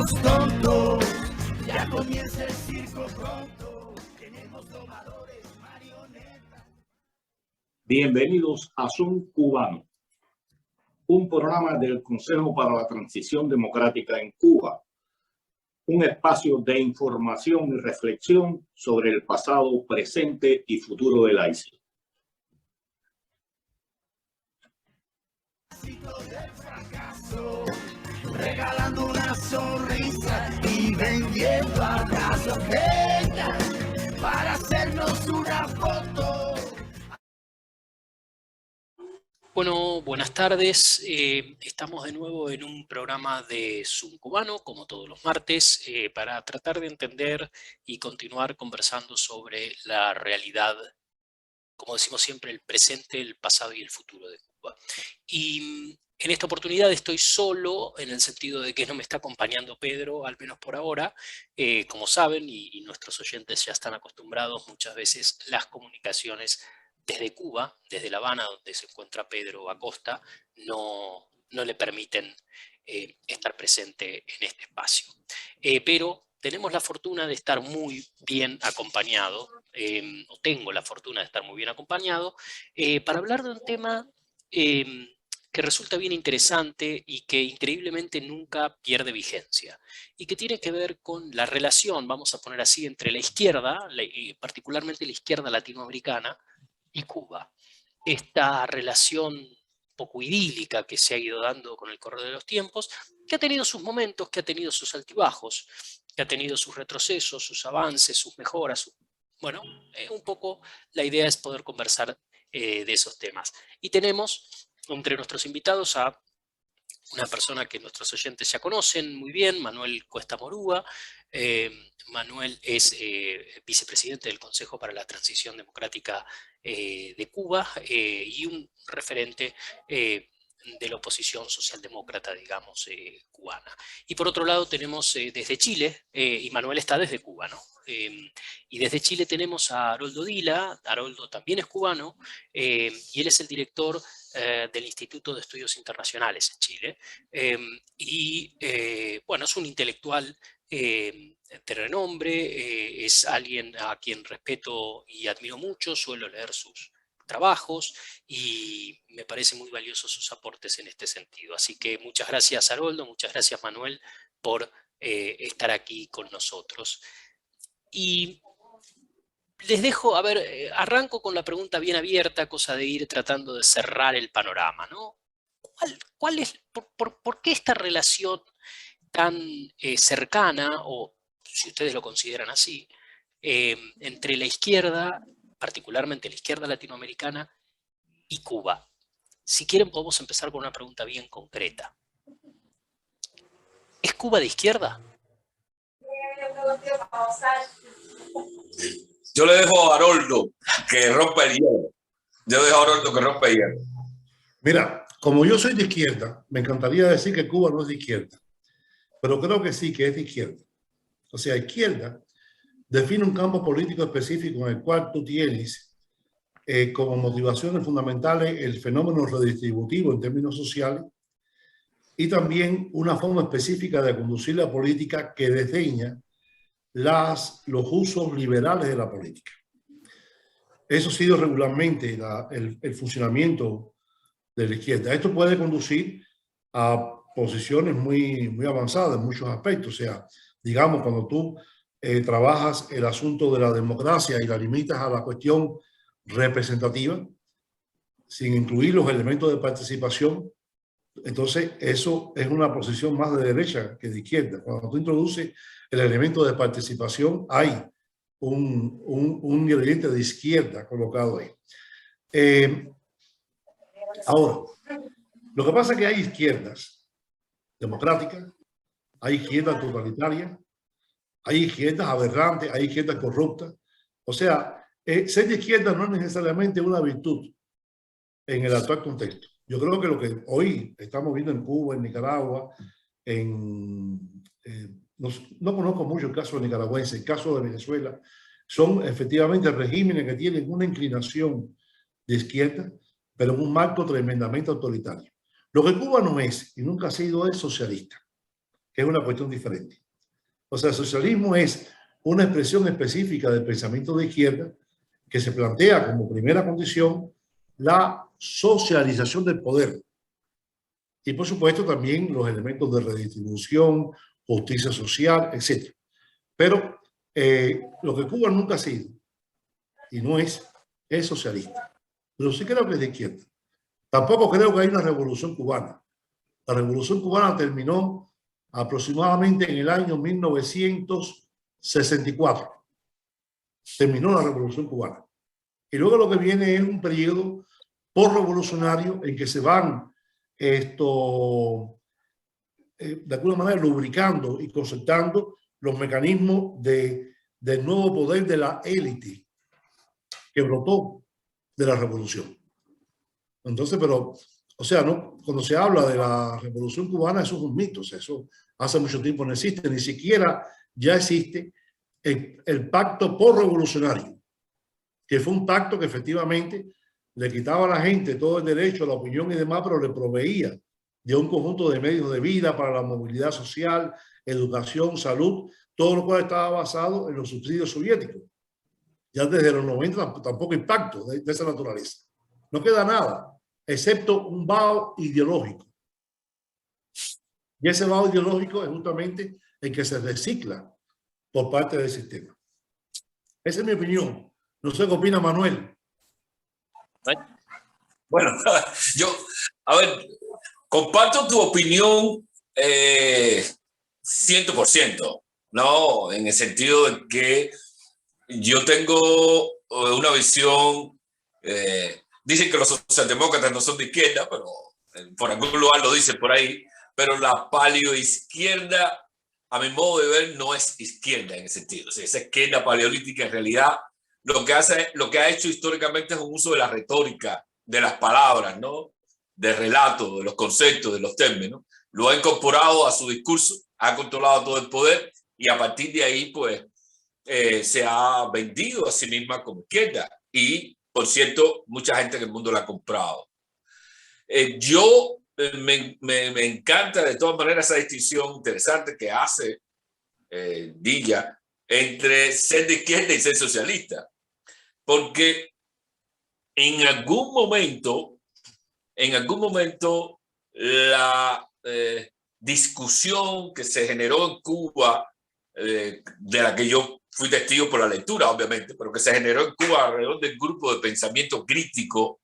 somos tontos, ya comienza el circo pronto, tenemos domadores, marionetas. Bienvenidos a Son Cubano, un programa del Consejo para la Transición Democrática en Cuba, un espacio de información y reflexión sobre el pasado, presente y futuro de la isla. Regalando una sonrisa y vendiendo abrazos, venga, para hacernos una foto. Bueno, buenas tardes. Estamos de nuevo en un programa de Zoom Cubano, como todos los martes, para tratar de entender y continuar conversando sobre la realidad, como decimos siempre, el presente, el pasado y el futuro de Cuba. Y en esta oportunidad estoy solo, en el sentido de que no me está acompañando Pedro, al menos por ahora. Como saben, y nuestros oyentes ya están acostumbrados, muchas veces las comunicaciones desde Cuba, desde La Habana, donde se encuentra Pedro Acosta, no le permiten estar presente en este espacio. Pero tenemos la fortuna de estar muy bien acompañado, o tengo la fortuna de estar muy bien acompañado, para hablar de un tema que resulta bien interesante y que increíblemente nunca pierde vigencia, y que tiene que ver con la relación, vamos a poner así, entre la izquierda, particularmente la izquierda latinoamericana, y Cuba. Esta relación poco idílica que se ha ido dando con el correr de los tiempos, que ha tenido sus momentos, que ha tenido sus altibajos, que ha tenido sus retrocesos, sus avances, sus mejoras. Bueno, un poco la idea es poder conversar de esos temas. Y tenemos entre nuestros invitados a una persona que nuestros oyentes ya conocen muy bien, Manuel Cuesta Morúa. Manuel es vicepresidente del Consejo para la Transición Democrática de Cuba y un referente de la oposición socialdemócrata, digamos, cubana. Y por otro lado tenemos desde Chile, y Manuel está desde Cuba, ¿no? Y desde Chile tenemos a Haroldo Dila. Haroldo también es cubano, y él es el director del Instituto de Estudios Internacionales en Chile. Bueno, es un intelectual de renombre, es alguien a quien respeto y admiro mucho, suelo leer sus trabajos y me parece muy valiosos sus aportes en este sentido. Así que muchas gracias, Haroldo, muchas gracias, Manuel, por estar aquí con nosotros. Y les dejo, a ver, arranco con la pregunta bien abierta, cosa de ir tratando de cerrar el panorama, ¿no? ¿Cuál es, por qué esta relación tan cercana, o si ustedes lo consideran así, entre la izquierda, particularmente la izquierda latinoamericana, y Cuba? Si quieren podemos empezar con una pregunta bien concreta. ¿Es Cuba de izquierda? Yo le dejo a Haroldo que rompa el hielo. Yo dejo a Haroldo que rompa el hielo. Mira, como yo soy de izquierda, me encantaría decir que Cuba no es de izquierda, pero creo que sí, que es de izquierda. O sea, izquierda define un campo político específico en el cual tú tienes como motivaciones fundamentales el fenómeno redistributivo en términos sociales y también una forma específica de conducir la política que desdeña los usos liberales de la política. Eso ha sido regularmente el funcionamiento de la izquierda. Esto puede conducir a posiciones muy avanzadas en muchos aspectos. O sea, digamos, cuando tú trabajas el asunto de la democracia y la limitas a la cuestión representativa, sin incluir los elementos de participación, entonces eso es una posición más de derecha que de izquierda. Cuando tú introduces el elemento de participación, hay un ingrediente de izquierda colocado ahí. Ahora, lo que pasa es que hay izquierdas democráticas, hay izquierdas totalitarias, hay izquierdas aberrantes, hay izquierdas corruptas. O sea, ser de izquierda no es necesariamente una virtud en el actual contexto. Yo creo que lo que hoy estamos viendo en Cuba, en Nicaragua, no conozco mucho el caso nicaragüense, el caso de Venezuela, son efectivamente regímenes que tienen una inclinación de izquierda, pero en un marco tremendamente autoritario. Lo que Cuba no es y nunca ha sido es socialista. que es una cuestión diferente. O sea, el socialismo es una expresión específica del pensamiento de izquierda que se plantea como primera condición la socialización del poder. Y por supuesto también los elementos de redistribución, justicia social, etc. Pero lo que Cuba nunca ha sido y no es socialista. Pero sí creo que es de izquierda. Tampoco creo que hay una revolución cubana. La revolución cubana terminó aproximadamente en el año 1964. Terminó la revolución cubana. Y luego lo que viene es un periodo postrevolucionario en que se van de alguna manera lubricando y concertando los mecanismos del nuevo poder de la élite que brotó de la revolución. Entonces, pero, o sea, no, cuando se habla de la revolución cubana, eso es un mito, o sea, eso hace mucho tiempo no existe, ni siquiera ya existe el pacto postrevolucionario, que fue un pacto que efectivamente le quitaba a la gente todo el derecho a la opinión y demás, pero le proveía de un conjunto de medios de vida para la movilidad social, educación, salud, todo lo cual estaba basado en los subsidios soviéticos. Ya desde los 90 tampoco hay pacto de esa naturaleza. No queda nada, excepto un vaho ideológico. Y ese vaho ideológico es justamente el que se recicla por parte del sistema. Esa es mi opinión. No sé qué opina Manuel. Bueno, yo, a ver, comparto tu opinión 100%, ¿no? En el sentido de que yo tengo una visión, dicen que los socialdemócratas no son de izquierda, pero por algún lugar lo dicen por ahí, pero la paleoizquierda, a mi modo de ver, no es izquierda en ese sentido. O sea, esa izquierda paleolítica en realidad lo que ha hecho históricamente es un uso de la retórica, de las palabras, ¿no? De relatos, de los conceptos, de los términos. Lo ha incorporado a su discurso, ha controlado todo el poder y a partir de ahí, pues, se ha vendido a sí misma como izquierda. Y, por cierto, mucha gente en el mundo la ha comprado. Me encanta de todas maneras esa distinción interesante que hace Dilla entre ser de izquierda y ser socialista. Porque en algún momento la discusión que se generó en Cuba, de la que yo fui testigo por la lectura, obviamente, pero que se generó en Cuba alrededor del grupo de pensamiento crítico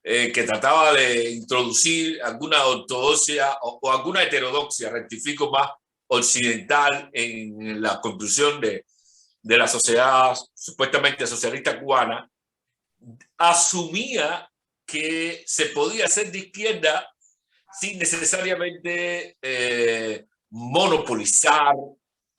que trataba de introducir alguna ortodoxia o alguna heterodoxia, rectifico más, occidental en la construcción de la sociedad supuestamente socialista cubana, asumía que se podía ser de izquierda sin necesariamente monopolizar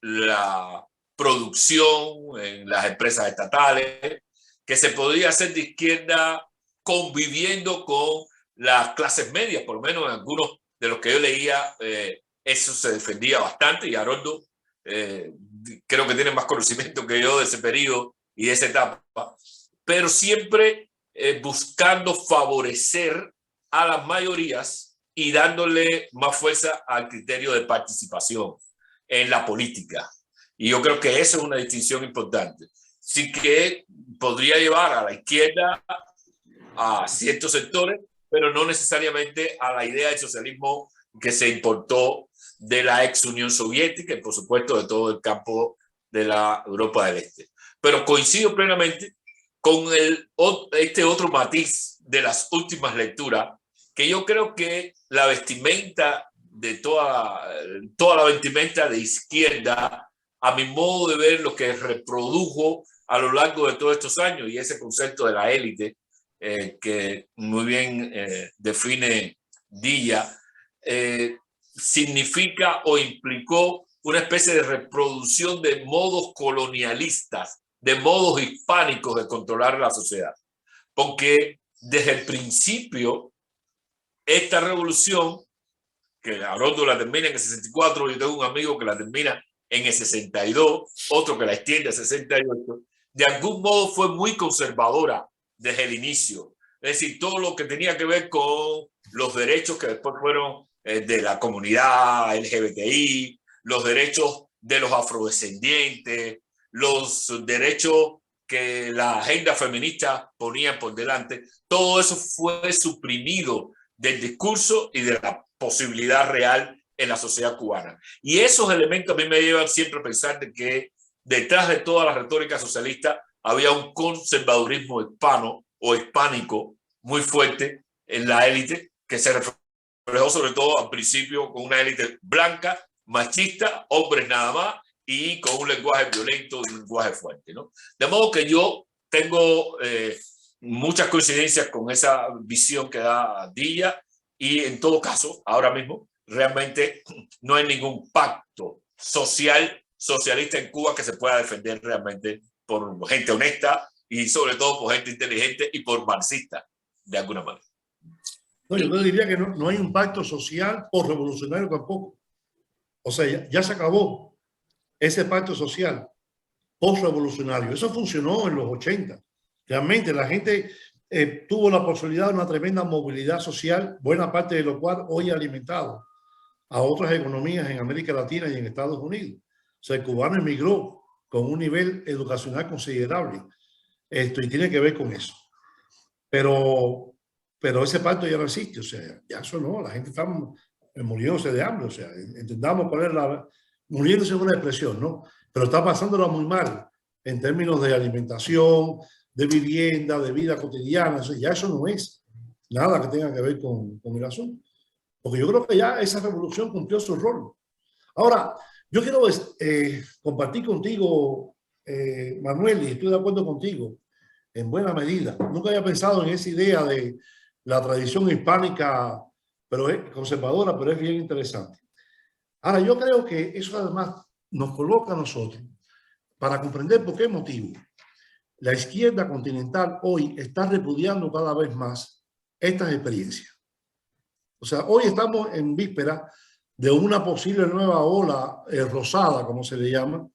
la producción en las empresas estatales, que se podía ser de izquierda conviviendo con las clases medias, por lo menos en algunos de los que yo leía, eso se defendía bastante y Haroldo creo que tiene más conocimiento que yo de ese periodo y de esa etapa, pero siempre buscando favorecer a las mayorías y dándole más fuerza al criterio de participación en la política. Y yo creo que esa es una distinción importante. Sí que podría llevar a la izquierda a ciertos sectores, pero no necesariamente a la idea del socialismo que se importó de la ex Unión Soviética y por supuesto de todo el campo de la Europa del Este. Pero coincido plenamente con este otro matiz de las últimas lecturas, que yo creo que la vestimenta de toda la vestimenta de izquierda, a mi modo de ver, lo que reprodujo a lo largo de todos estos años, y ese concepto de la élite que muy bien define Dilla, significa o implicó una especie de reproducción de modos colonialistas, de modos hispánicos de controlar la sociedad. Porque desde el principio, esta revolución, que Haroldo la termina en el 64, yo tengo un amigo que la termina en el 62, otro que la extiende al 68, de algún modo fue muy conservadora desde el inicio. Es decir, todo lo que tenía que ver con los derechos que después fueron de la comunidad LGBTI, los derechos de los afrodescendientes, los derechos que la agenda feminista ponía por delante, todo eso fue suprimido del discurso y de la posibilidad real en la sociedad cubana. Y esos elementos a mí me llevan siempre a pensar de que detrás de toda la retórica socialista había un conservadurismo hispano o hispánico muy fuerte en la élite, que se reflejó sobre todo al principio con una élite blanca, machista, hombres nada más, y con un lenguaje violento y un lenguaje fuerte, ¿no? De modo que yo tengo muchas coincidencias con esa visión que da Dilla, y en todo caso, ahora mismo, realmente no hay ningún pacto socialista en Cuba que se pueda defender realmente por gente honesta y sobre todo por gente inteligente y por marxistas, de alguna manera. No, yo diría que no hay un pacto social o revolucionario tampoco. O sea, ya se acabó ese pacto social post-revolucionario. Eso funcionó en los 80. Realmente la gente tuvo la posibilidad de una tremenda movilidad social, buena parte de lo cual hoy ha alimentado a otras economías en América Latina y en Estados Unidos. O sea, el cubano emigró con un nivel educacional considerable. Y tiene que ver con eso. Pero ese pacto ya no existe. O sea, ya eso no. La gente está muriéndose de hambre. O sea, entendamos cuál es la... Muriéndose es una expresión, ¿no? Pero está pasándola muy mal en términos de alimentación, de vivienda, de vida cotidiana. O sea, ya eso no es nada que tenga que ver con el asunto. Porque yo creo que ya esa revolución cumplió su rol. Ahora, yo quiero compartir contigo, Manuel, y estoy de acuerdo contigo en buena medida. Nunca había pensado en esa idea de la tradición hispánica, pero es conservadora, pero es bien interesante. Ahora, yo creo que eso además nos coloca a nosotros para comprender por qué motivo la izquierda continental hoy está repudiando cada vez más estas experiencias. O sea, hoy estamos en víspera de una posible nueva ola rosada, como se le llama,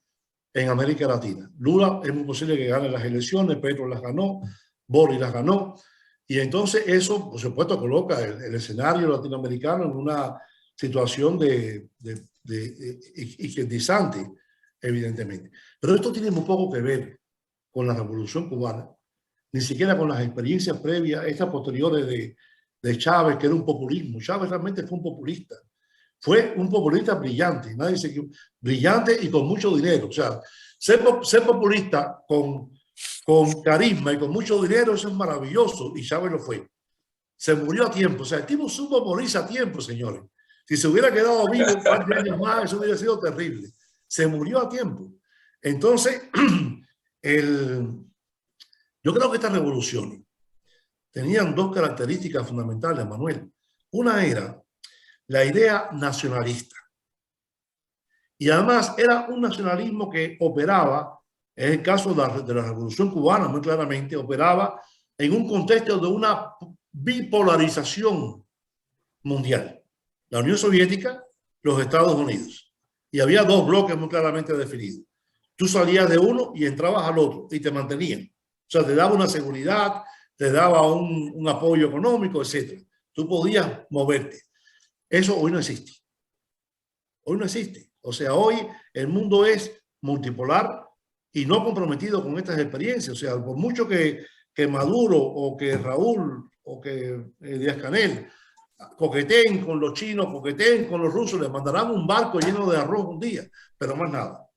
en América Latina. Lula es muy posible que gane las elecciones, Petro las ganó, Boric las ganó, y entonces eso, por supuesto, coloca el escenario latinoamericano en una situación de izquierdizante, evidentemente. Pero esto tiene muy poco que ver con la Revolución Cubana, ni siquiera con las experiencias previas, estas posteriores de Chávez, que era un populismo. Chávez realmente fue un populista. Fue un populista brillante, nadie se equivoca, brillante y con mucho dinero. O sea, ser populista con carisma y con mucho dinero, eso es maravilloso, y Chávez lo fue. Se murió a tiempo. O sea, el tipo supo morirse a tiempo, señores. Si se hubiera quedado vivo un par de años más, eso hubiera sido terrible. Se murió a tiempo. Entonces, yo creo que estas revoluciones tenían dos características fundamentales, Manuel. Una era la idea nacionalista. Y además era un nacionalismo que operaba, en el caso de la Revolución Cubana, muy claramente, operaba en un contexto de una bipolarización mundial. La Unión Soviética, los Estados Unidos. Y había dos bloques muy claramente definidos. Tú salías de uno y entrabas al otro y te mantenían. O sea, te daba una seguridad, te daba un apoyo económico, etc. Tú podías moverte. Eso hoy no existe. Hoy no existe. O sea, hoy el mundo es multipolar y no comprometido con estas experiencias. O sea, por mucho que Maduro o que Raúl o que Díaz-Canel coqueteen con los chinos, coqueteen con los rusos, les mandarán un barco lleno de arroz un día, pero más nada.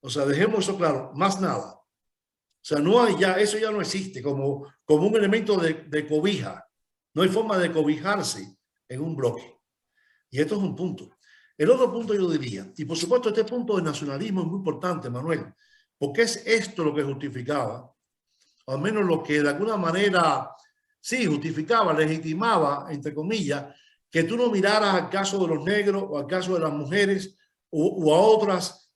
O sea, dejemos eso claro, más nada. O sea, no hay ya, eso ya no existe como un elemento de cobija. No hay forma de cobijarse en un bloque. Y esto es un punto. El otro punto yo diría, y por supuesto este punto de nacionalismo es muy importante, Manuel, porque es esto lo que justificaba, o al menos lo que de alguna manera, sí, justificaba, legitimaba, entre comillas, que tú no miraras al caso de los negros o al caso de las mujeres o a otras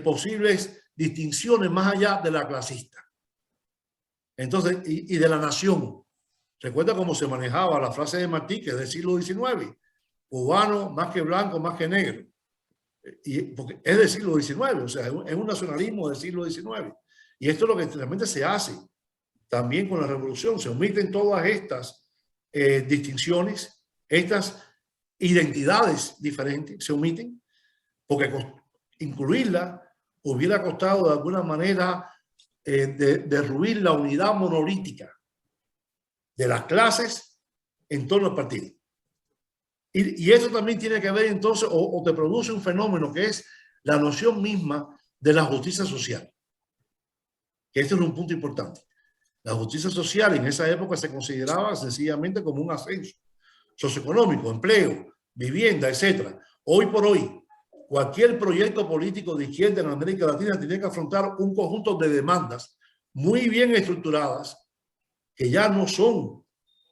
posibles distinciones más allá de la clasista. Entonces, y de la nación. Recuerda cómo se manejaba la frase de Martí, que es del siglo XIX. Cubano más que blanco, más que negro. Y porque es del siglo XIX, o sea, es un nacionalismo del siglo XIX. Y esto es lo que realmente se hace también con la revolución. Se omiten todas estas distinciones, estas identidades diferentes, se omiten porque incluirla hubiera costado de alguna manera derruir la unidad monolítica de las clases en torno al partido. Y eso también tiene que ver entonces, o te produce un fenómeno que es la noción misma de la justicia social. Que este es un punto importante. La justicia social en esa época se consideraba sencillamente como un ascenso socioeconómico, empleo, vivienda, etc. Hoy por hoy, cualquier proyecto político de izquierda en América Latina tiene que afrontar un conjunto de demandas muy bien estructuradas que ya no son,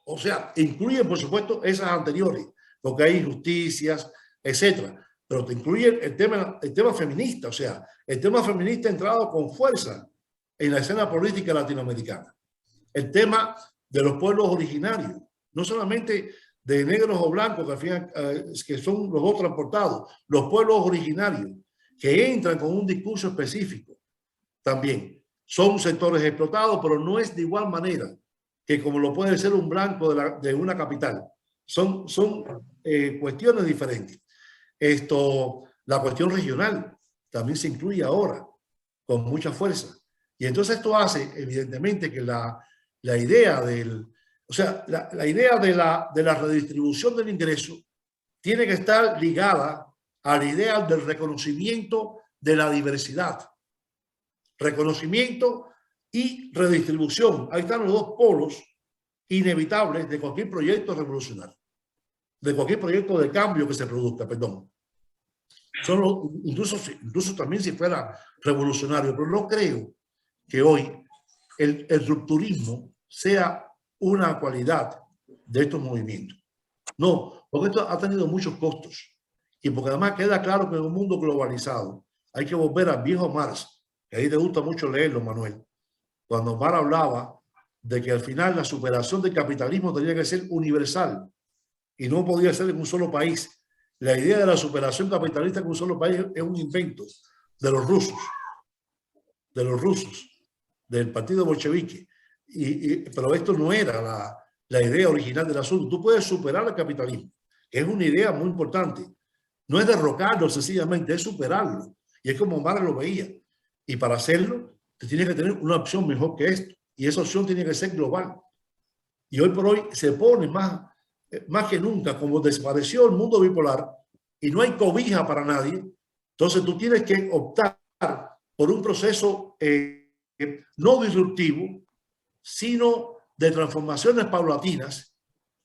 o sea, incluyen por supuesto esas anteriores, porque hay injusticias, etc. Pero te incluye el tema feminista, o sea, el tema feminista ha entrado con fuerza en la escena política latinoamericana. El tema de los pueblos originarios, no solamente de negros o blancos, que, al final, que son los dos transportados, los pueblos originarios que entran con un discurso específico también. Son sectores explotados, pero no es de igual manera que como lo puede ser un blanco de una capital. Son cuestiones diferentes. La cuestión regional también se incluye ahora con mucha fuerza. Y entonces esto hace evidentemente que la idea la idea de la redistribución del ingreso tiene que estar ligada a la idea del reconocimiento de la diversidad. Reconocimiento y redistribución. Ahí están los dos polos inevitables de cualquier proyecto revolucionario, de cualquier proyecto de cambio que se produzca, perdón. Incluso también si fuera revolucionario, pero no creo que hoy el rupturismo sea una cualidad de estos movimientos. No, porque esto ha tenido muchos costos y porque además queda claro que en un mundo globalizado hay que volver al viejo Marx, que ahí te gusta mucho leerlo, Manuel, cuando Marx hablaba de que al final la superación del capitalismo tenía que ser universal y no podía ser en un solo país. La idea de la superación capitalista en un solo país es un invento de los rusos, del partido bolchevique. Pero esto no era la idea original del asunto. Tú puedes superar el capitalismo, que es una idea muy importante. No es derrocarlo sencillamente, es superarlo. Y es como Marx lo veía. Y para hacerlo, te tienes que tener una opción mejor que esto. Y esa opción tiene que ser global. Y hoy por hoy se pone más que nunca, como desapareció el mundo bipolar y no hay cobija para nadie, entonces tú tienes que optar por un proceso no disruptivo, sino de transformaciones paulatinas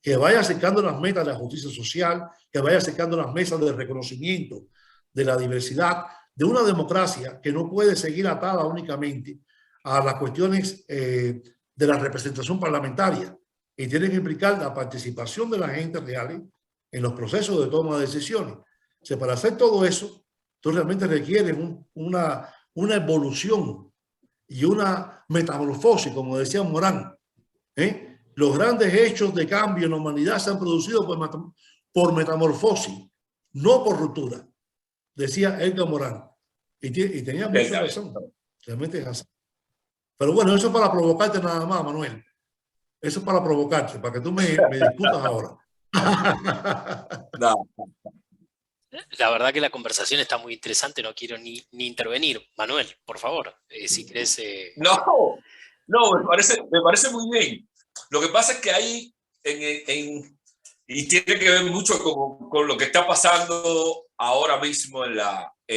que vaya acercando las metas de la justicia social, que vaya acercando las mesas de reconocimiento de la diversidad, de una democracia que no puede seguir atada únicamente a las cuestiones de la representación parlamentaria y tiene que implicar la participación de la gente real en los procesos de toma de decisiones. O sea, para hacer todo eso, tú realmente requieres una evolución y una metamorfosis, como decía Morán. Los grandes hechos de cambio en la humanidad se han producido por metamorfosis, no por ruptura, decía Edgar Morán. Y tenía mucha razón. Realmente es así. Pero bueno, eso es para provocarte nada más, Manuel. Eso es para provocarte, para que tú me discutas ahora. No. La verdad que la conversación está muy interesante, no quiero ni intervenir. Manuel, por favor, si querés... No, me parece muy bien. Lo que pasa es que ahí, y tiene que ver mucho con lo que está pasando ahora mismo en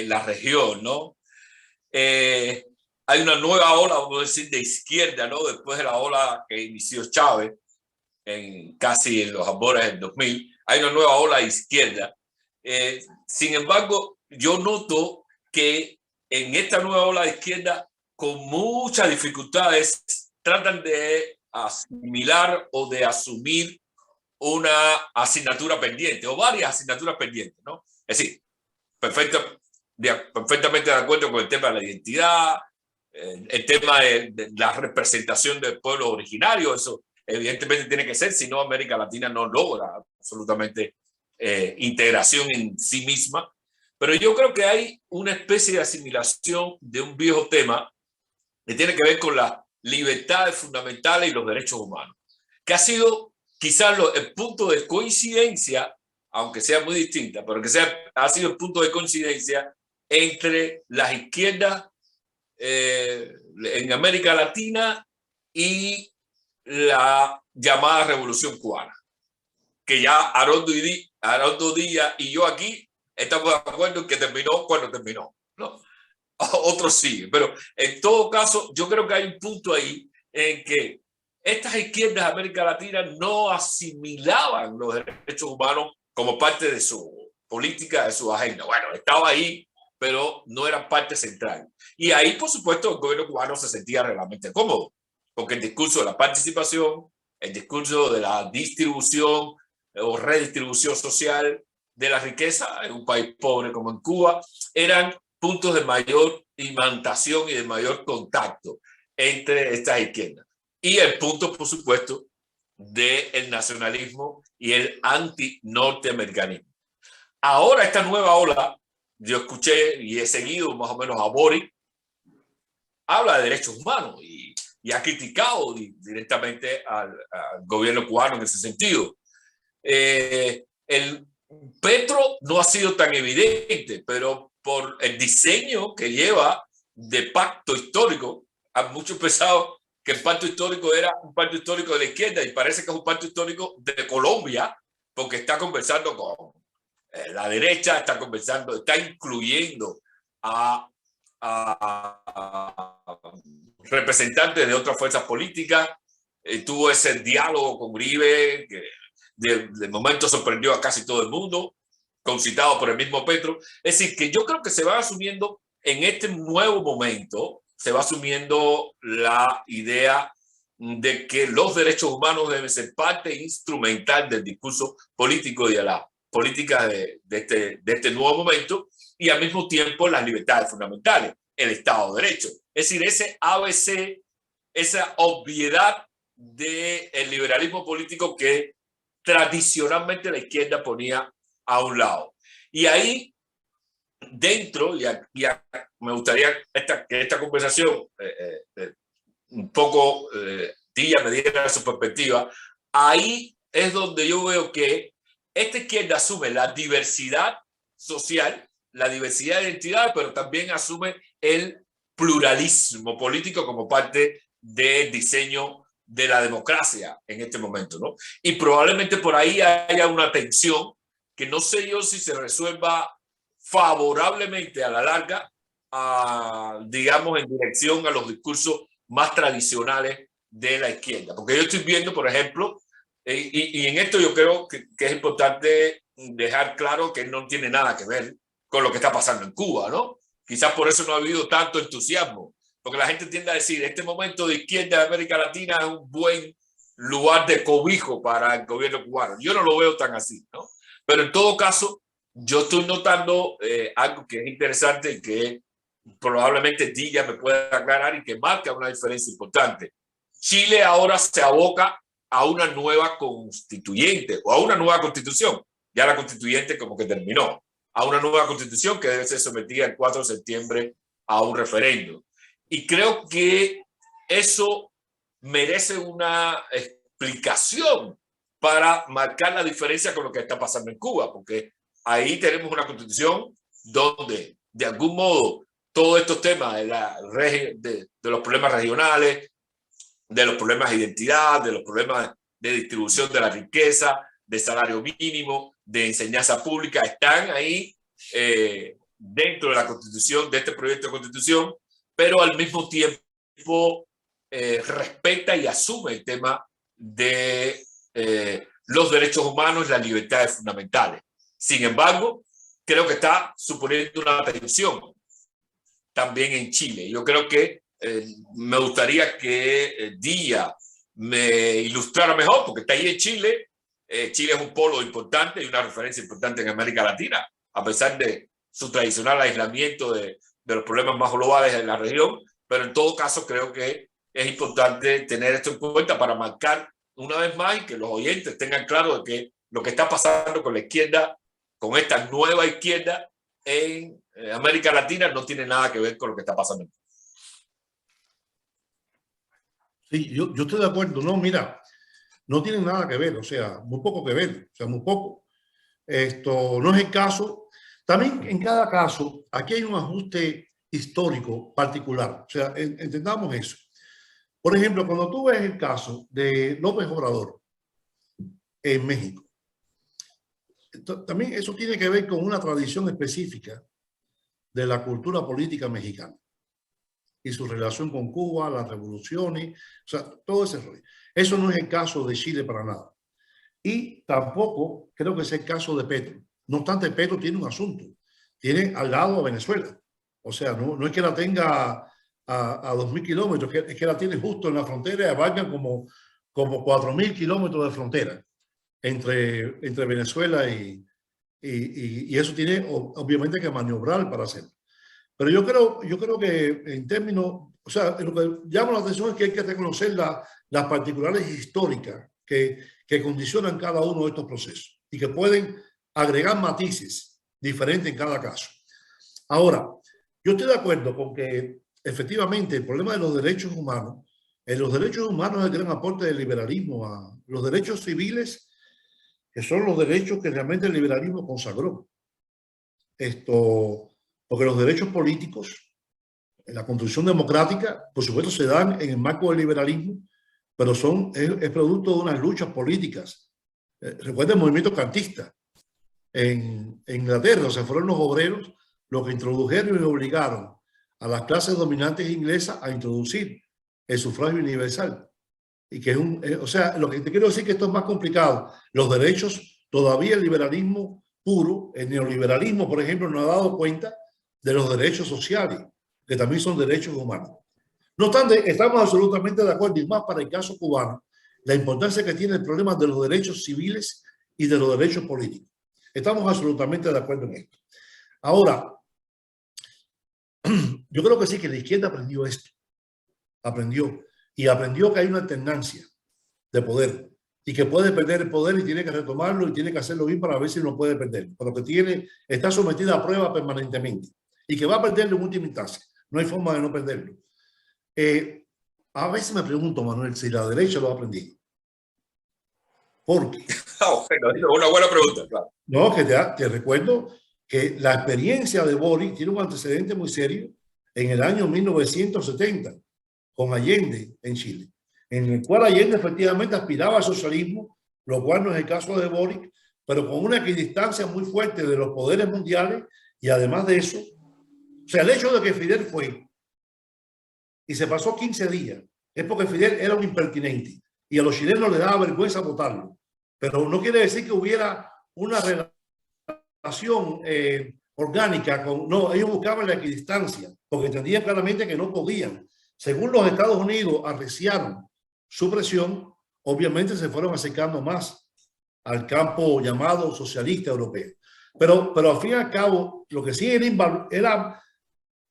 la región, ¿no? Hay una nueva ola, vamos a decir, de izquierda, ¿no? Después de la ola que inició Chávez, casi en los albores del 2000, hay una nueva ola de izquierda. Sin embargo, yo noto que en esta nueva ola de izquierda, con muchas dificultades, tratan de asimilar o de asumir una asignatura pendiente o varias asignaturas pendientes, ¿no? Es decir, perfectamente de acuerdo con el tema de la identidad, el tema de la representación del pueblo originario. Eso evidentemente tiene que ser, si no América Latina no logra absolutamente integración en sí misma. Pero yo creo que hay una especie de asimilación de un viejo tema que tiene que ver con las libertades fundamentales y los derechos humanos, que ha sido quizás el punto de coincidencia aunque sea muy distinta, pero que ha sido el punto de coincidencia entre las izquierdas en América Latina y la llamada Revolución Cubana, que ya Haroldo Díaz y yo aquí estamos de acuerdo en que terminó cuando terminó, ¿no? Otros sí, pero en todo caso yo creo que hay un punto ahí en que estas izquierdas de América Latina no asimilaban los derechos humanos como parte de su política, de su agenda. Bueno, estaba ahí, pero no eran parte central. Y ahí, por supuesto, el gobierno cubano se sentía realmente cómodo, porque el discurso de la participación, el discurso de la distribución o redistribución social de la riqueza en un país pobre como en Cuba, eran puntos de mayor imantación y de mayor contacto entre estas izquierdas. Y el punto, por supuesto, del nacionalismo y el anti-norteamericanismo. Ahora esta nueva ola, yo escuché y he seguido más o menos a Boric, habla de derechos humanos y ha criticado directamente al gobierno cubano en ese sentido. El Petro no ha sido tan evidente, pero por el diseño que lleva de pacto histórico, han muchos pensado que el pacto histórico era un pacto histórico de la izquierda y parece que es un pacto histórico de Colombia, porque está conversando con la derecha, está incluyendo a representantes de otras fuerzas políticas, tuvo ese diálogo con Uribe que de momento sorprendió a casi todo el mundo, concitado por el mismo Petro. Es decir, que yo creo que se va asumiendo en este nuevo momento, se va asumiendo la idea de que los derechos humanos deben ser parte instrumental del discurso político y de la política de este nuevo momento, y al mismo tiempo las libertades fundamentales, el Estado de Derecho. Es decir, ese ABC, esa obviedad del liberalismo político que tradicionalmente la izquierda ponía a un lado. Y ahí dentro, me gustaría que esta conversación un poco Díaz me diera su perspectiva, ahí es donde yo veo que esta izquierda asume la diversidad social, la diversidad de identidades, pero también asume el pluralismo político como parte del diseño de la democracia en este momento, ¿no? Y probablemente por ahí haya una tensión que no sé yo si se resuelva favorablemente a la larga, digamos, en dirección a los discursos más tradicionales de la izquierda. Porque yo estoy viendo, por ejemplo, y en esto yo creo que es importante dejar claro que no tiene nada que ver con lo que está pasando en Cuba, ¿no? Quizás por eso no ha habido tanto entusiasmo, porque la gente tiende a decir, este momento de izquierda de América Latina es un buen lugar de cobijo para el gobierno cubano. Yo no lo veo tan así, ¿no? Pero en todo caso, yo estoy notando algo que es interesante y que probablemente Díaz me pueda aclarar y que marca una diferencia importante. Chile ahora se aboca a una nueva constituyente o a una nueva constitución. Ya la constituyente como que terminó. A una nueva constitución que debe ser sometida el 4 de septiembre a un referéndum. Y creo que eso merece una explicación para marcar la diferencia con lo que está pasando en Cuba, porque ahí tenemos una constitución donde de algún modo todos estos temas de los problemas regionales, de los problemas de identidad, de los problemas de distribución de la riqueza, de salario mínimo, de enseñanza pública, están ahí dentro de la constitución, de este proyecto de constitución, pero al mismo tiempo respeta y asume el tema de los derechos humanos y las libertades fundamentales. Sin embargo, creo que está suponiendo una tensión también en Chile. Yo creo que me gustaría que Díaz me ilustrara mejor, porque está ahí en Chile. Chile es un polo importante y una referencia importante en América Latina, a pesar de su tradicional aislamiento de los problemas más globales en la región, pero en todo caso creo que es importante tener esto en cuenta para marcar una vez más y que los oyentes tengan claro de que lo que está pasando con la izquierda, con esta nueva izquierda en América Latina no tiene nada que ver con lo que está pasando. Sí, yo estoy de acuerdo. No, mira, no tienen nada que ver, o sea, muy poco que ver, o sea, muy poco. Esto no es el caso. También en cada caso, aquí hay un ajuste histórico particular. O sea, entendamos eso. Por ejemplo, cuando tú ves el caso de López Obrador en México, también eso tiene que ver con una tradición específica de la cultura política mexicana y su relación con Cuba, las revoluciones, o sea, todo ese rollo. Eso no es el caso de Chile para nada. Y tampoco creo que sea el caso de Petro. No obstante, Petro tiene un asunto. Tiene al lado a Venezuela. O sea, no es que la tenga a 2.000 kilómetros, es que la tiene justo en la frontera y abarcan como 4.000 kilómetros de frontera entre Venezuela y eso tiene obviamente que maniobrar para hacerlo. Pero yo creo que en términos, o sea, lo que llama la atención es que hay que reconocer las particulares históricas que condicionan cada uno de estos procesos y que pueden agregar matices diferentes en cada caso. Ahora, yo estoy de acuerdo con que efectivamente el problema de los derechos humanos, en los derechos humanos es el gran aporte del liberalismo a los derechos civiles, que son los derechos que realmente el liberalismo consagró. Porque los derechos políticos, en la construcción democrática, por supuesto se dan en el marco del liberalismo, pero es producto de unas luchas políticas. Recuerda el movimiento cartista en Inglaterra, o sea, fueron los obreros los que introdujeron y obligaron a las clases dominantes inglesas a introducir el sufragio universal. Y que o sea, lo que te quiero decir es que esto es más complicado. Los derechos, todavía el liberalismo puro, el neoliberalismo, por ejemplo, no ha dado cuenta de los derechos sociales, que también son derechos humanos. No obstante, estamos absolutamente de acuerdo, y más para el caso cubano, la importancia que tiene el problema de los derechos civiles y de los derechos políticos. Estamos absolutamente de acuerdo en esto. Ahora, yo creo que sí que la izquierda aprendió esto. Aprendió que hay una alternancia de poder y que puede perder el poder y tiene que retomarlo y tiene que hacerlo bien para ver si no puede perder, pero que está sometida a prueba permanentemente y que va a perderlo en última instancia. No hay forma de no perderlo. A veces me pregunto, Manuel, si la derecha lo ha aprendido. ¿Por qué? Una buena pregunta, claro. No, que te recuerdo que la experiencia de Boric tiene un antecedente muy serio en el año 1970 con Allende en Chile, en el cual Allende efectivamente aspiraba al socialismo, lo cual no es el caso de Boric, pero con una equidistancia muy fuerte de los poderes mundiales y además de eso, o sea, el hecho de que Fidel fue y se pasó 15 días es porque Fidel era un impertinente y a los chilenos les daba vergüenza votarlo, pero no quiere decir que hubiera una relación orgánica no, ellos buscaban la equidistancia porque entendían claramente que no podían. Según los Estados Unidos arreciaron su presión, obviamente se fueron acercando más al campo llamado socialista europeo. Pero al fin y al cabo, lo que sí era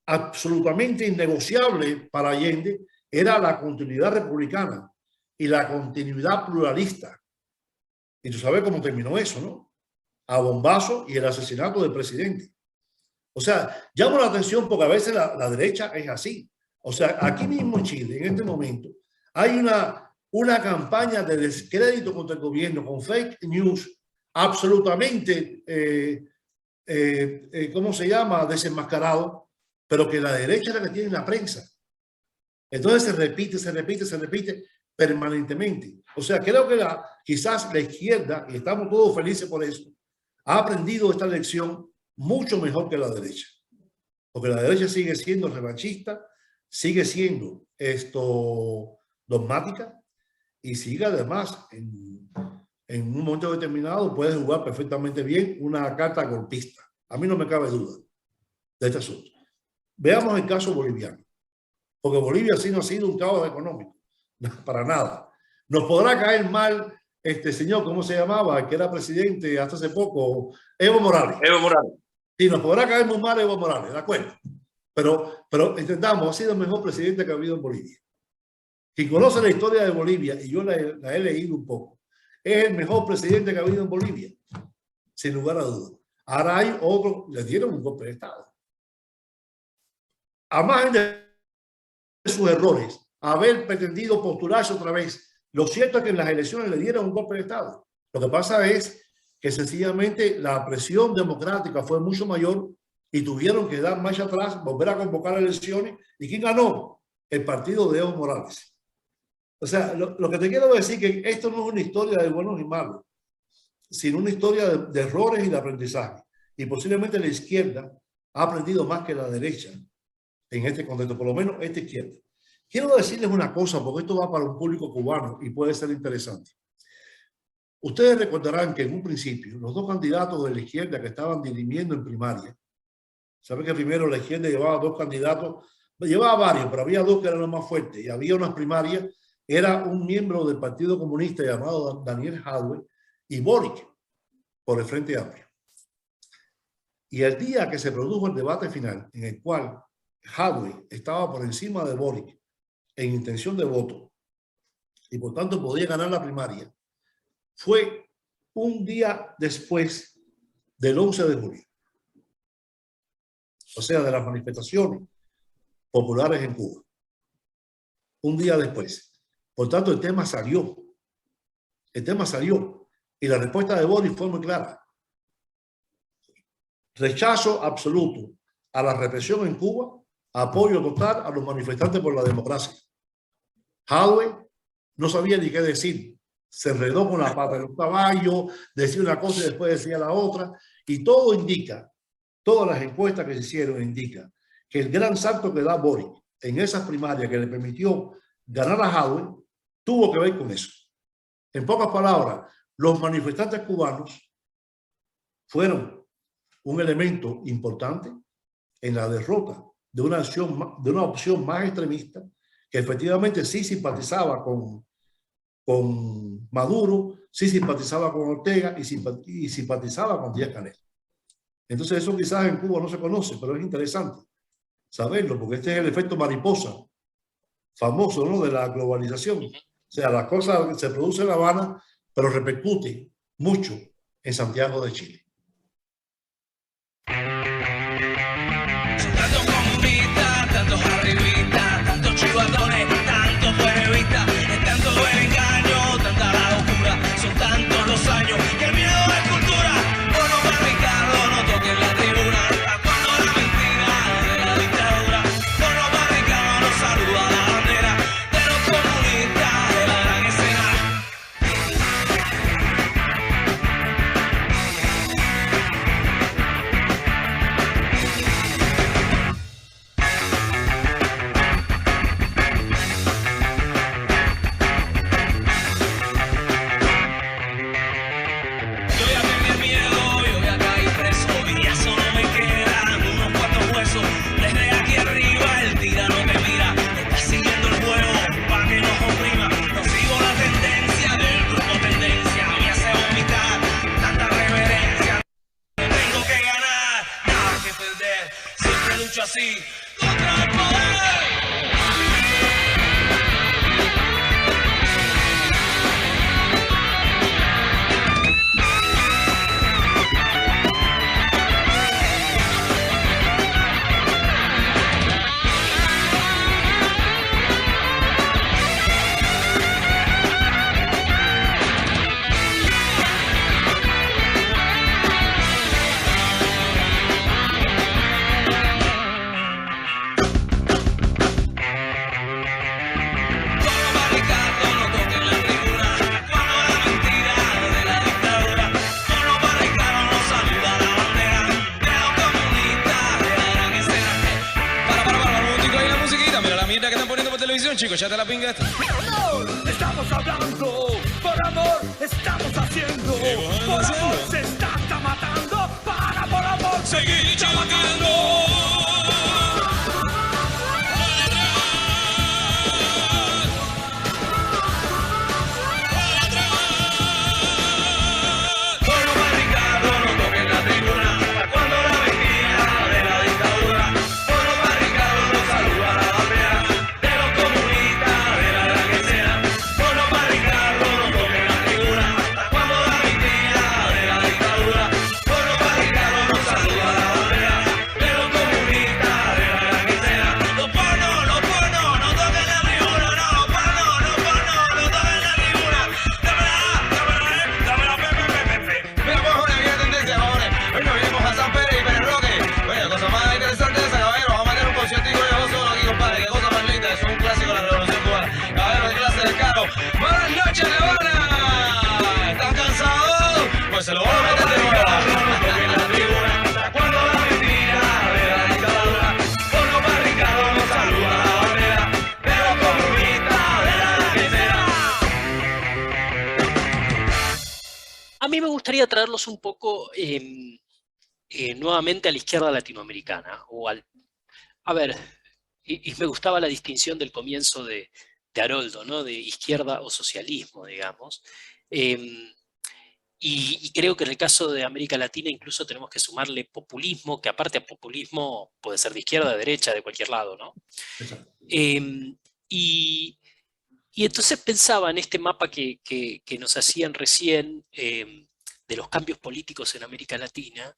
absolutamente innegociable para Allende era la continuidad republicana y la continuidad pluralista. Y tú sabes cómo terminó eso, ¿no? A bombazo y el asesinato del presidente. O sea, llamo la atención porque a veces la derecha es así. O sea, aquí mismo en Chile, en este momento, hay una campaña de descrédito contra el gobierno con fake news absolutamente, ¿cómo se llama? Desenmascarado, pero que la derecha es la que tiene la prensa. Entonces se repite permanentemente. O sea, creo que quizás la izquierda, y estamos todos felices por eso, ha aprendido esta lección mucho mejor que la derecha. Porque la derecha sigue siendo revanchista, sigue siendo dogmática y sigue además en un momento determinado puede jugar perfectamente bien una carta golpista. A mí no me cabe duda de este asunto. Veamos el caso boliviano, porque Bolivia sí no ha sido un caos económico, para nada. Nos podrá caer mal este señor, ¿cómo se llamaba? Que era presidente hasta hace poco, Evo Morales. Evo Morales. Sí, nos podrá caer muy mal Evo Morales, de acuerdo. Pero entendamos, ha sido el mejor presidente que ha habido en Bolivia. Quien conoce la historia de Bolivia, y yo la he leído un poco, es el mejor presidente que ha habido en Bolivia, sin lugar a dudas. Ahora hay otros, le dieron un golpe de Estado. A margen de sus errores, haber pretendido postularse otra vez, lo cierto es que en las elecciones le dieron un golpe de Estado. Lo que pasa es que sencillamente la presión democrática fue mucho mayor y tuvieron que dar marcha atrás, volver a convocar elecciones. ¿Y quién ganó? El partido de Evo Morales. O sea, lo que te quiero decir es que esto no es una historia de buenos y malos, sino una historia de errores y de aprendizaje. Y posiblemente la izquierda ha aprendido más que la derecha en este contexto, por lo menos esta izquierda. Quiero decirles una cosa, porque esto va para un público cubano y puede ser interesante. Ustedes recordarán que en un principio los dos candidatos de la izquierda que estaban dirimiendo en primaria, saben que primero la izquierda llevaba dos candidatos, llevaba varios, pero había dos que eran los más fuertes, y había unas primarias, era un miembro del Partido Comunista llamado Daniel Jadwe y Boric, por el Frente Amplio. Y el día que se produjo el debate final, en el cual Jadwe estaba por encima de Boric en intención de voto, y por tanto podía ganar la primaria, fue un día después del 11 de julio. O sea, de las manifestaciones populares en Cuba. Un día después. Por tanto, el tema salió. El tema salió. Y la respuesta de Boric fue muy clara. Rechazo absoluto a la represión en Cuba, apoyo total a los manifestantes por la democracia. Jadwe no sabía ni qué decir. Se enredó con la pata de un caballo, decía una cosa y después decía la otra. Y todo indica, todas las encuestas que se hicieron indican que el gran salto que da Boric en esas primarias que le permitió ganar a Jadwe tuvo que ver con eso. En pocas palabras, los manifestantes cubanos fueron un elemento importante en la derrota de una opción más extremista que efectivamente sí simpatizaba con Maduro, sí simpatizaba con Ortega y simpatizaba con Díaz-Canel. Entonces eso quizás en Cuba no se conoce, pero es interesante saberlo, porque este es el efecto mariposa famoso, ¿no?, de la globalización. O sea, las cosas se producen en La Habana, pero repercute mucho en Santiago de Chile. Tantos comunistas, tantos arribistas, tantos chivadones, tantos buenevistas, tanto engaño, tanta la locura, son tantos los años que el miedo es cultura. Bueno, para Ricardo, no toquen la tribuna, cuando la mentira de la dictadura. Bueno, para Ricardo, no saluda la bandera de los comunistas de la gran escena. Yo ya perdí el miedo, yo ya caí preso y ya solo me quedan unos cuantos huesos. Desde aquí arriba el tirano te mira, está siguiendo el juego para que nos oprima. No sigo la tendencia del grupo tendencia, me hace vomitar tanta reverencia. No tengo que ganar, nada que perder, siempre lucho así contra el poder. Chicos, ya te la pinga esta. Estamos hablando, por amor estamos haciendo, por amor se está matando, para por amor seguir chamacando. Bueno, para Ricardo, no toquen la tribuna, cuando la mentira de la dictadura. Bueno, para Ricardo, no saluda la bandera de los comunistas de la gran escena. Bueno, para Ricardo, no toquen la tribuna, cuando la mentira de la dictadura. Bueno, para Ricardo, no saluda la bandera de los me gustaría traerlos un poco nuevamente a la izquierda latinoamericana. A ver, y me gustaba la distinción del comienzo de Haroldo, ¿no? De izquierda o socialismo, digamos. Y creo que en el caso de América Latina incluso tenemos que sumarle populismo, que aparte a populismo puede ser de izquierda, de derecha, de cualquier lado, ¿no? Exacto. Y entonces pensaba en este mapa que nos hacían recién de los cambios políticos en América Latina,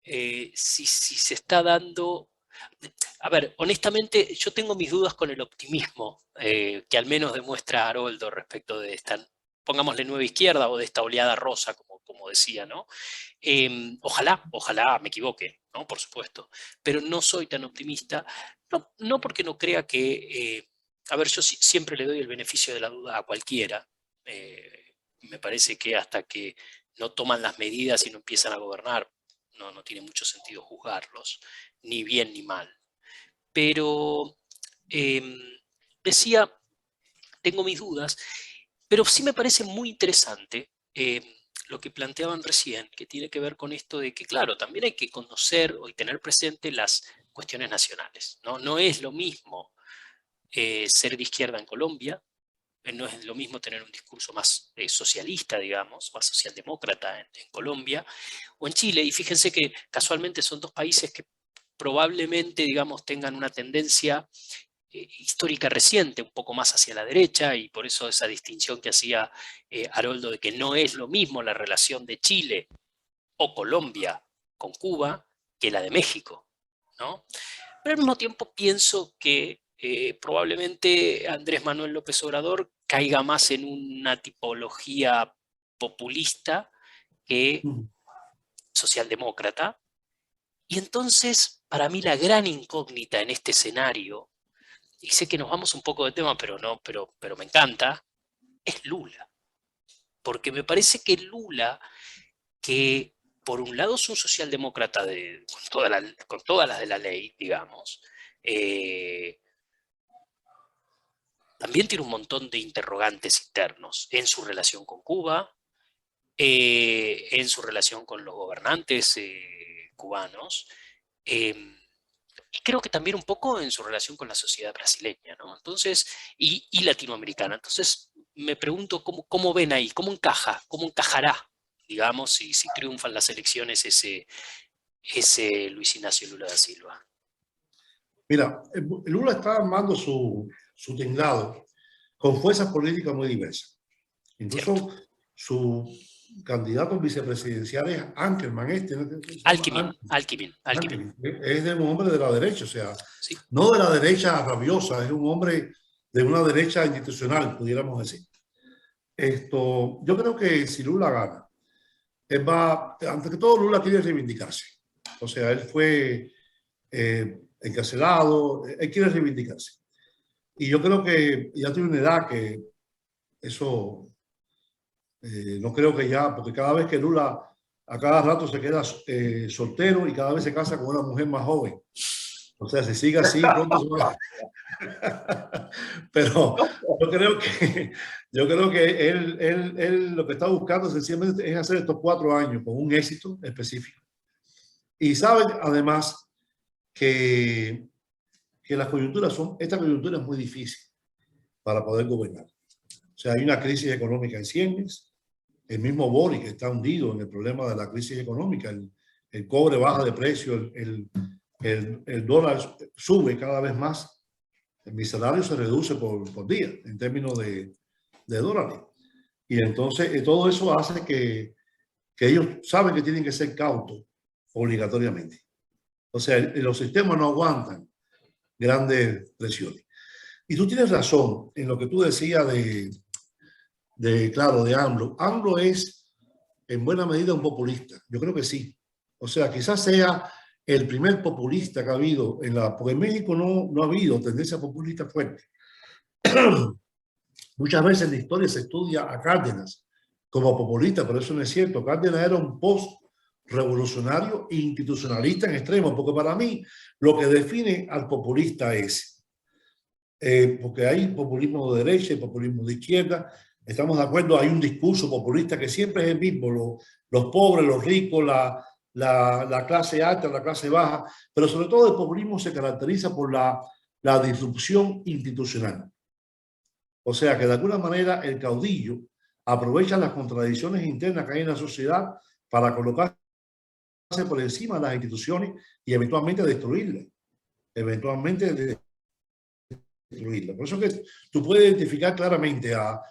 si se está dando... A ver, honestamente, yo tengo mis dudas con el optimismo que al menos demuestra Haroldo respecto de esta, pongámosle nueva izquierda o de esta oleada rosa, como decía, ¿no? Ojalá me equivoque, ¿no? Por supuesto, pero no soy tan optimista, no porque no crea que... a ver, yo siempre le doy el beneficio de la duda a cualquiera. Me parece que hasta que no toman las medidas y no empiezan a gobernar, no tiene mucho sentido juzgarlos, ni bien ni mal. Pero decía, tengo mis dudas, pero sí me parece muy interesante lo que planteaban recién, que tiene que ver con esto de que, claro, también hay que conocer y tener presente las cuestiones nacionales, ¿no? No es lo mismo ser de izquierda en Colombia, no es lo mismo tener un discurso más socialista, digamos, más socialdemócrata en Colombia o en Chile. Y fíjense que casualmente son dos países que probablemente, digamos, tengan una tendencia histórica reciente, un poco más hacia la derecha, y por eso esa distinción que hacía Haroldo de que no es lo mismo la relación de Chile o Colombia con Cuba que la de México, ¿no? Pero al mismo tiempo pienso que probablemente Andrés Manuel López Obrador caiga más en una tipología populista que socialdemócrata. Y entonces, para mí, la gran incógnita en este escenario, y sé que nos vamos un poco de tema, pero me encanta, es Lula. Porque me parece que Lula, que por un lado es un socialdemócrata con todas las de la ley, digamos, también tiene un montón de interrogantes internos en su relación con Cuba, en su relación con los gobernantes cubanos, y creo que también un poco en su relación con la sociedad brasileña, ¿no? Entonces, y latinoamericana. Entonces, me pregunto cómo ven ahí, cómo encajará, digamos, si triunfan las elecciones ese Luis Ignacio Lula da Silva. Mira, Lula está armando su tinglado con fuerzas políticas muy diversas. Incluso Cierto. su candidato vicepresidencial es Ackerman, Alckmin. Es de un hombre de la derecha, o sea, Sí. no de la derecha rabiosa, es un hombre de una derecha institucional, pudiéramos decir. Yo creo que si Lula gana, antes que todo Lula quiere reivindicarse. O sea, él fue encarcelado, él quiere reivindicarse. Y yo creo que ya tiene una edad que eso, no creo que ya, porque cada vez que Lula a cada rato se queda soltero y cada vez se casa con una mujer más joven. O sea, si sigue así, pronto se va. Pero yo creo que él lo que está buscando sencillamente es hacer estos 4 años con un éxito específico. Y saben además que esta coyuntura es muy difícil para poder gobernar. O sea, hay una crisis económica en ciernes. El mismo Boric está hundido en el problema de la crisis económica. El cobre baja de precio, el dólar sube cada vez más. Mi salario se reduce por día en términos de dólares. Y entonces todo eso hace que ellos saben que tienen que ser cautos obligatoriamente. O sea, los sistemas no aguantan grandes presiones. Y tú tienes razón en lo que tú decías de AMLO. AMLO es en buena medida un populista. Yo creo que sí. O sea, quizás sea el primer populista que ha habido porque en México no ha habido tendencia populista fuerte. Muchas veces en la historia se estudia a Cárdenas como populista, pero eso no es cierto. Cárdenas era un post-revolucionario e institucionalista en extremo, porque para mí lo que define al populista es, porque hay populismo de derecha y populismo de izquierda, Estamos de acuerdo, hay un discurso populista que siempre es el mismo, los pobres, los ricos, la clase alta, la clase baja, pero sobre todo el populismo se caracteriza por la disrupción institucional. O sea que de alguna manera el caudillo aprovecha las contradicciones internas que hay en la sociedad para colocarse por encima de las instituciones y eventualmente destruirlas. Por eso que tú puedes identificar claramente a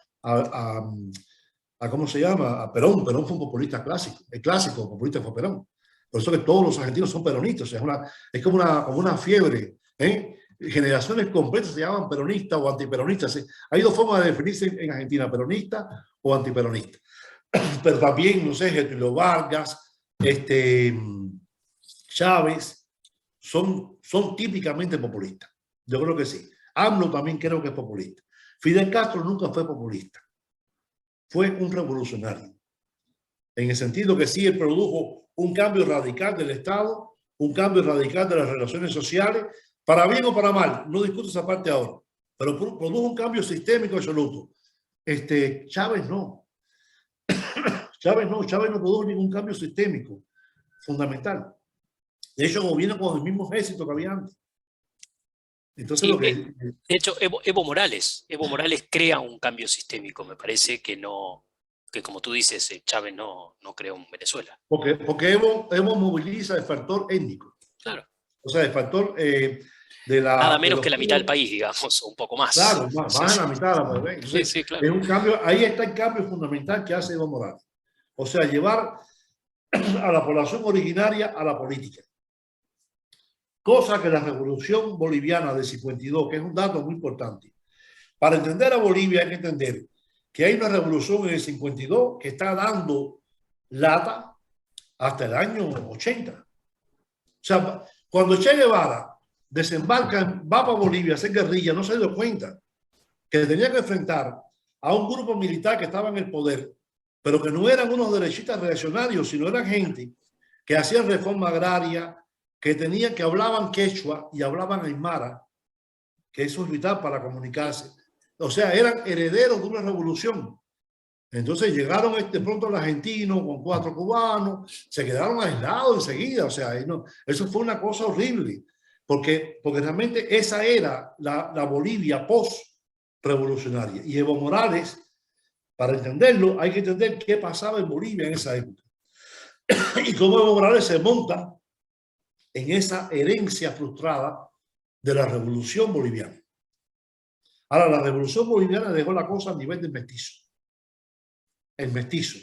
¿cómo se llama? A Perón. Perón fue un populista clásico. El clásico populista fue Perón. Por eso que todos los argentinos son peronistas. O sea, es como una fiebre. Generaciones completas se llaman peronistas o antiperonistas. Hay dos formas de definirse en Argentina, peronista o antiperonista. Pero también, no sé, Getúlio Vargas, Chávez, son típicamente populistas. Yo creo que sí. AMLO también creo que es populista. Fidel Castro nunca fue populista. Fue un revolucionario. En el sentido que sí, él produjo un cambio radical del Estado, un cambio radical de las relaciones sociales, para bien o para mal. No discuto esa parte ahora. Pero produjo un cambio sistémico absoluto. Chávez no. Chávez no produjo ningún cambio sistémico fundamental. De hecho, gobierna con el mismo ejército que había antes. Entonces, Sí, de hecho, Evo Morales crea un cambio sistémico, me parece que como tú dices, Chávez no creó en Venezuela. Porque Evo moviliza el factor étnico. Claro. O sea, el factor nada menos que la mitad del país, digamos, o un poco más. Claro, más de la mitad de la país. Entonces, sí, claro. Es un cambio, ahí está el cambio fundamental que hace Evo Morales. O sea, llevar a la población originaria a la política. Cosa que la revolución boliviana del 52, que es un dato muy importante. Para entender a Bolivia hay que entender que hay una revolución en el 52 que está dando lata hasta el año 80. O sea, cuando Che Guevara desembarca, va para Bolivia a hacer guerrilla, no se dio cuenta que tenía que enfrentar a un grupo militar que estaba en el poder, pero que no eran unos derechistas reaccionarios, sino eran gente que hacían reforma agraria, que hablaban quechua y hablaban aymara, que eso es vital para comunicarse. O sea, eran herederos de una revolución. Entonces llegaron de pronto los argentinos con 4 cubanos, se quedaron aislados enseguida. O sea, eso fue una cosa horrible, porque realmente esa era la Bolivia post-revolucionaria. Y Evo Morales, para entenderlo, hay que entender qué pasaba en Bolivia en esa época. Y cómo Evo Morales se monta en esa herencia frustrada de la revolución boliviana. Ahora, la revolución boliviana dejó la cosa a nivel del mestizo. El mestizo.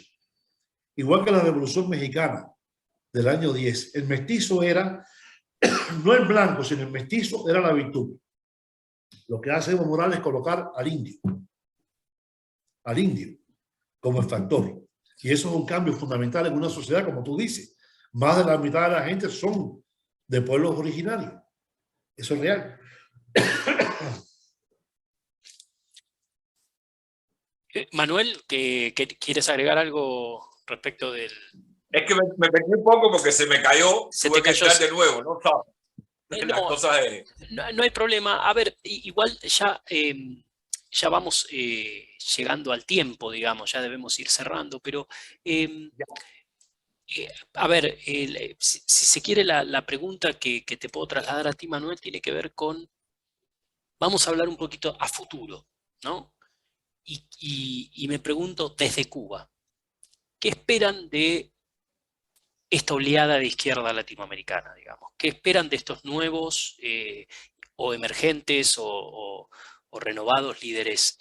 Igual que la revolución mexicana del año 10. El mestizo era, no el blanco, sino el mestizo era la virtud. Lo que hace Evo Morales es colocar al indio como el factor. Y eso es un cambio fundamental en una sociedad, como tú dices. Más de la mitad de la gente son de pueblos originarios. Eso es real. Manuel, ¿quieres agregar algo respecto del...? Es que me perdí un poco porque se me cayó. Tuve que entrar de nuevo, ¿no? Las cosas no hay problema. A ver, igual ya vamos llegando al tiempo, digamos, ya debemos ir cerrando, pero... a ver, si se quiere, la pregunta que te puedo trasladar a ti, Manuel, tiene que ver con, vamos a hablar un poquito a futuro, ¿no? Y me pregunto, desde Cuba, ¿qué esperan de esta oleada de izquierda latinoamericana, digamos? ¿Qué esperan de estos nuevos o emergentes o renovados líderes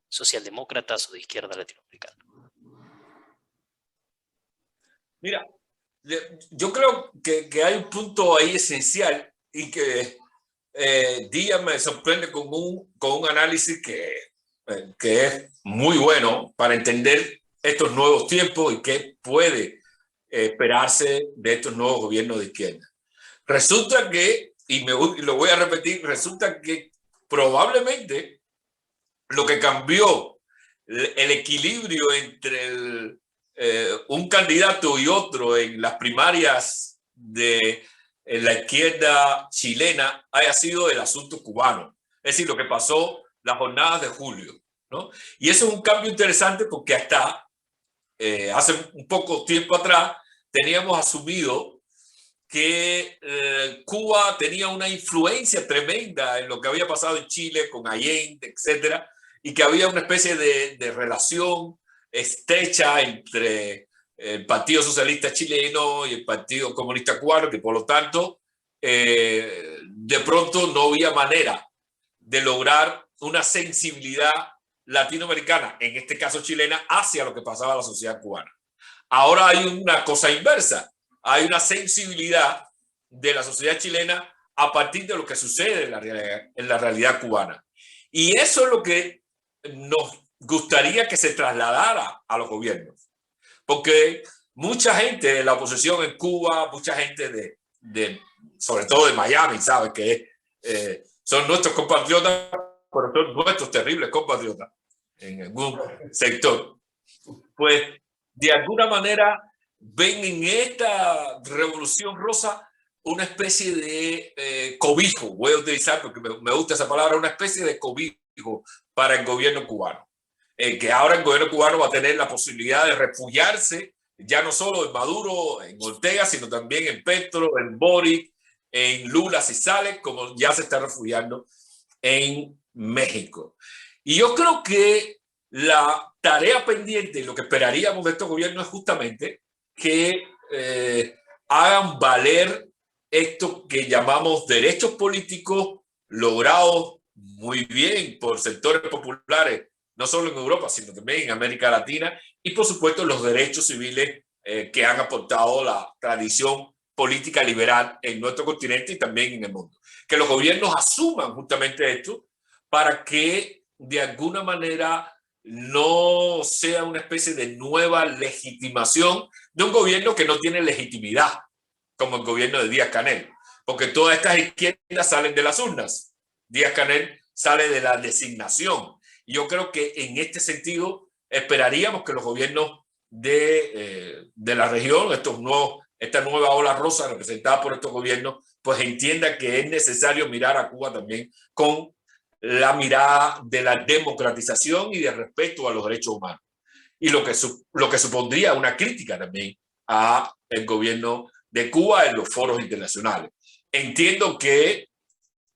socialdemócratas o de izquierda latinoamericana? Mira, yo creo que hay un punto ahí esencial y que Díaz me sorprende con un análisis que es muy bueno para entender estos nuevos tiempos y qué puede esperarse de estos nuevos gobiernos de izquierda. Resulta que, y lo voy a repetir, resulta que probablemente lo que cambió el equilibrio entre un candidato y otro en las primarias de la izquierda chilena haya sido el asunto cubano. Es decir, lo que pasó las jornadas de julio. ¿no? Y eso es un cambio interesante porque hasta hace un poco tiempo atrás teníamos asumido que Cuba tenía una influencia tremenda en lo que había pasado en Chile con Allende, etcétera, y que había una especie de relación estrecha entre el Partido Socialista Chileno y el Partido Comunista Cubano, que por lo tanto de pronto no había manera de lograr una sensibilidad latinoamericana, en este caso chilena, hacia lo que pasaba en la sociedad cubana. Ahora hay una cosa inversa, hay una sensibilidad de la sociedad chilena a partir de lo que sucede en la realidad cubana. Y eso es lo que nos gustaría que se trasladara a los gobiernos, porque mucha gente de la oposición en Cuba, mucha gente sobre todo de Miami, sabe que son nuestros compatriotas, pero son nuestros terribles compatriotas en algún sector, pues de alguna manera ven en esta revolución rosa una especie de cobijo, voy a utilizar porque me gusta esa palabra, una especie de cobijo para el gobierno cubano. Que ahora el gobierno cubano va a tener la posibilidad de refugiarse ya no solo en Maduro, en Ortega, sino también en Petro, en Boric, en Lula si sale, como ya se está refugiando en México. Y yo creo que la tarea pendiente y lo que esperaríamos de estos gobiernos es justamente que hagan valer esto que llamamos derechos políticos logrados muy bien por sectores populares, no solo en Europa, sino también en América Latina, y por supuesto los derechos civiles que han aportado la tradición política liberal en nuestro continente y también en el mundo. Que los gobiernos asuman justamente esto para que de alguna manera no sea una especie de nueva legitimación de un gobierno que no tiene legitimidad, como el gobierno de Díaz-Canel, porque todas estas izquierdas salen de las urnas. Díaz-Canel sale de la designación. Y yo creo que en este sentido esperaríamos que los gobiernos de la región, esta nueva ola rosa representada por estos gobiernos, pues entiendan que es necesario mirar a Cuba también con la mirada de la democratización y de respeto a los derechos humanos. Y lo que supondría una crítica también a el gobierno de Cuba en los foros internacionales. Entiendo que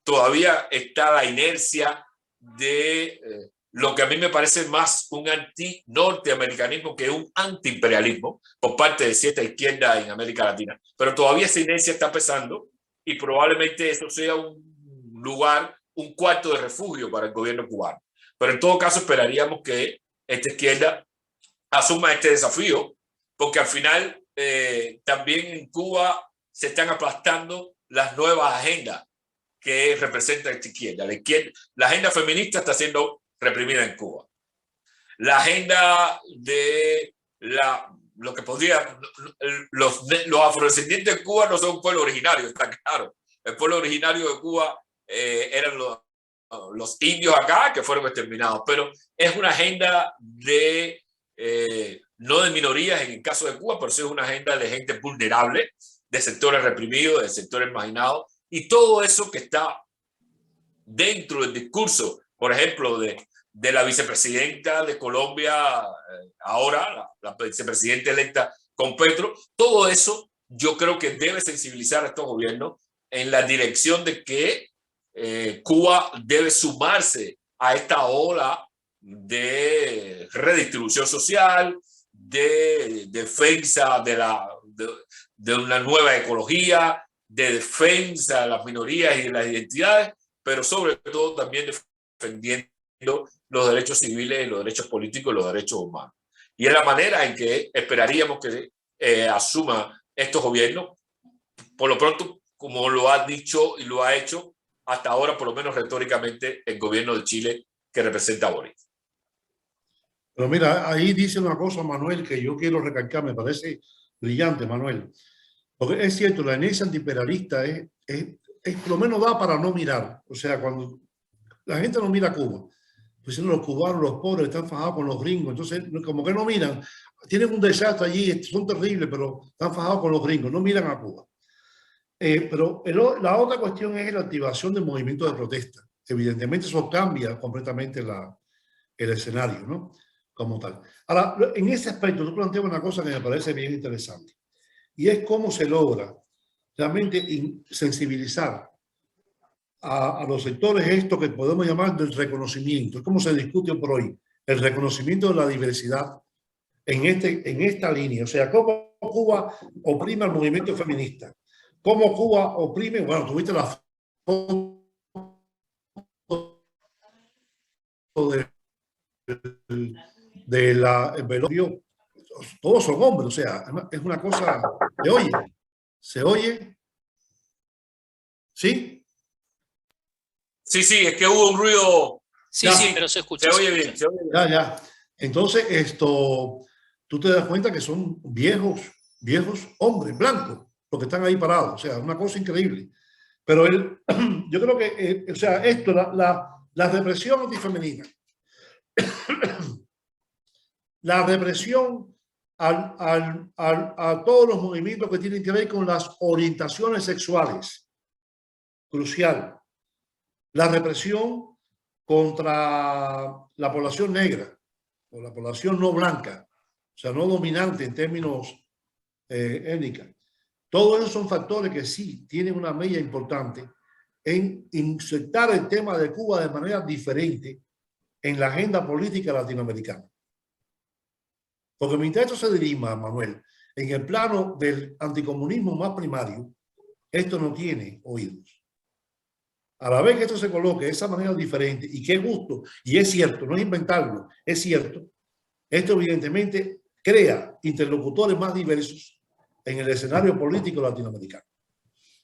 todavía está la inercia de lo que a mí me parece más un anti-norteamericanismo que un anti-imperialismo por parte de cierta izquierda en América Latina. Pero todavía esa inercia está pesando y probablemente eso sea un lugar, un cuarto de refugio para el gobierno cubano. Pero en todo caso esperaríamos que esta izquierda asuma este desafío, porque al final también en Cuba se están aplastando las nuevas agendas que representa esta izquierda. La agenda feminista está siendo reprimida en Cuba. La agenda de lo que podría... Los afrodescendientes de Cuba no son un pueblo originario, está claro. El pueblo originario de Cuba eran los indios acá, que fueron exterminados, pero es una agenda de... no de minorías en el caso de Cuba, pero sí es una agenda de gente vulnerable, de sectores reprimidos, de sectores marginados, y todo eso que está dentro del discurso, por ejemplo, de la vicepresidenta de Colombia, ahora, la vicepresidenta electa con Petro, todo eso yo creo que debe sensibilizar a estos gobiernos en la dirección de que Cuba debe sumarse a esta ola de redistribución social, de defensa de una nueva ecología, de defensa de las minorías y de las identidades, pero sobre todo también defendiendo los derechos civiles, los derechos políticos y los derechos humanos. Y es la manera en que esperaríamos que asuma estos gobiernos, por lo pronto, como lo ha dicho y lo ha hecho hasta ahora, por lo menos retóricamente, el gobierno de Chile que representa a Boric. Pero mira, ahí dice una cosa, Manuel, que yo quiero recalcar, me parece brillante, Manuel. Porque es cierto, la inercia antiimperialista por lo menos da para no mirar. O sea, cuando la gente no mira a Cuba, pues los cubanos, los pobres, están fajados con los gringos. Entonces, como que no miran. Tienen un desastre allí, son terribles, pero están fajados con los gringos, no miran a Cuba. Pero la otra cuestión es la activación del movimiento de protesta. Evidentemente eso cambia completamente el escenario, ¿no? Como tal. Ahora, en ese aspecto, tú planteas una cosa que me parece bien interesante, y es cómo se logra realmente sensibilizar a los sectores esto que podemos llamar del reconocimiento. Es como se discute por hoy, el reconocimiento de la diversidad en esta línea. O sea, cómo Cuba oprime al movimiento feminista, cómo Cuba oprime, bueno, tuviste la foto de la velorio, todos son hombres, o sea, es una cosa, se oye, ¿sí? Sí, es que hubo un ruido. Sí, Ya, sí, pero se escucha. Se oye bien, se oye bien. Ya. Entonces, tú te das cuenta que son viejos hombres blancos, los que están ahí parados. O sea, una cosa increíble. Pero yo creo que, o sea, la represión antifemenina, la represión a todos los movimientos que tienen que ver con las orientaciones sexuales, crucial. La represión contra la población negra o la población no blanca, o sea, no dominante en términos étnicos. Todos esos son factores que sí tienen una medida importante en insertar el tema de Cuba de manera diferente en la agenda política latinoamericana. Porque mientras esto se dirima, Manuel, en el plano del anticomunismo más primario, esto no tiene oídos. A la vez que esto se coloque de esa manera diferente, y que es justo, y es cierto, no es inventarlo, es cierto, esto evidentemente crea interlocutores más diversos en el escenario político latinoamericano.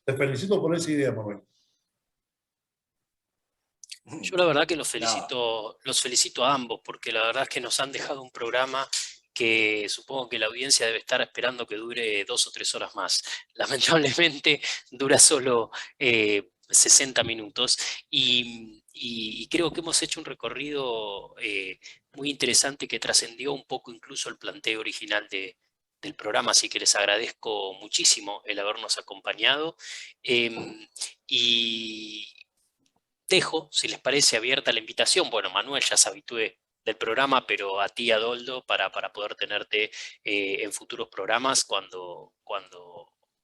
Te felicito por esa idea, Manuel. Yo la verdad que los felicito a ambos, porque la verdad es que nos han dejado un programa que supongo que la audiencia debe estar esperando que dure 2 o 3 horas más. Lamentablemente dura solo 60 minutos y creo que hemos hecho un recorrido muy interesante que trascendió un poco incluso el planteo original del programa, así que les agradezco muchísimo el habernos acompañado y dejo, si les parece, abierta la invitación. Bueno, Manuel ya se habitúe del programa, pero a ti, Adoldo, para poder tenerte en futuros programas cuando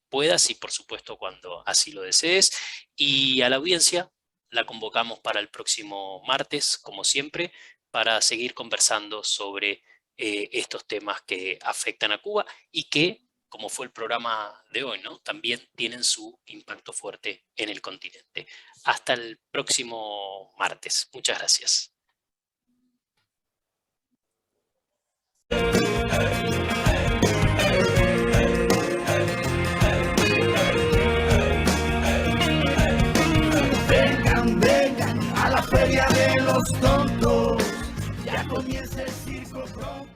puedas y por supuesto cuando así lo desees. Y a la audiencia la convocamos para el próximo martes, como siempre, para seguir conversando sobre estos temas que afectan a Cuba y que, como fue el programa de hoy, ¿no?, también tienen su impacto fuerte en el continente. Hasta el próximo martes. Muchas gracias. Vengan a la feria de los tontos, ya comienza el circo pronto.